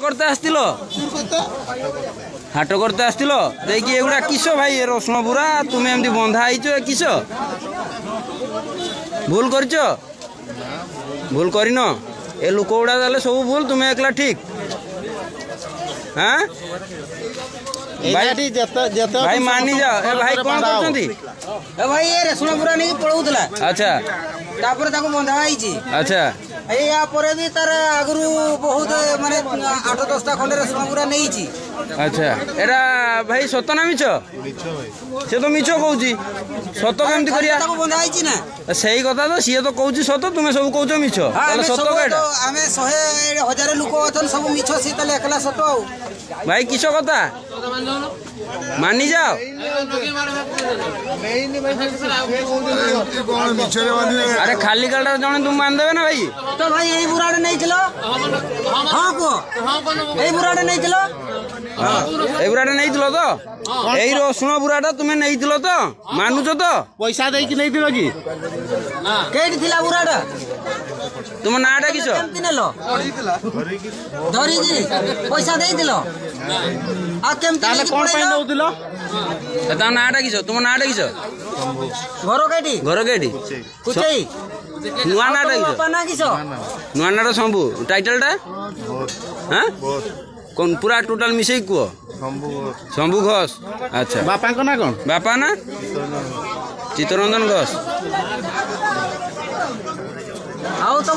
করতে আসছিল হাট করতে আসছিল দেখি এগুলা কিস ভাই রসুন বুড়া তুমি এমনি বন্ধা হয়েছ কিস ভুল করছ ভুল করিন এ লোক গুড়া তাহলে সব ভুল তুমি একলা ঠিক হ্যাঁ ভাই মানি যাও এ ভাই কোন করছন্তি এ ভাই এ রসুন বুড়া নেই পড়াউতলা আচ্ছা তারপরে তাকে বন্ধা হয়েছি আচ্ছা या परे भी तार आगु बहुत माने 8-10टा खंडे रसुण पूरा नहीं अच्छा एरा भाई सत ना मिछ से तो मिछ कहूची सत केमती करिया ताको बंधा आइची ना सही कथा तो सी तो कहूची सत तुमे सब कहूछ मिछ ताले सत केटा हमें 100,000 लोक अथन सब मिछ सी ताले एकला सत भाई किस कथा मानी जाओ अरे खाली काटा जने तुम मान देबे ना भाई तो भाई यही बुराड़े नहीं चलो हां को यही बुराड़े नहीं चलो এই বুড়াটা নেইছিল তো এই রসুন বুড়াটা তুমি নেইছিল তো মানুছ তো পয়সা দেইকি নেইছিল কি কেটি থিলা বুরাড়া তোমার নাটা কিছ কেমতি নেলো ধরি কি পয়সা দেই দিল आ केमती তাহলে কোন পাই নউছিল তা নাটা কিছ তোমার নাটা কিছ ঘর কেটি কুচেই নুয়া নাটা কিছ বাপা না কিছ নুয়া নাটা সম্ভু টাইটেলটা হ্যাঁ কোন পুরা টোটাল মিশাই কুহ শম্ভু ঘোষ আচ্ছা বাপাঙ্ক না কোন বাপা না চিত্তরঞ্জন ঘোষ ଆଉ ତମ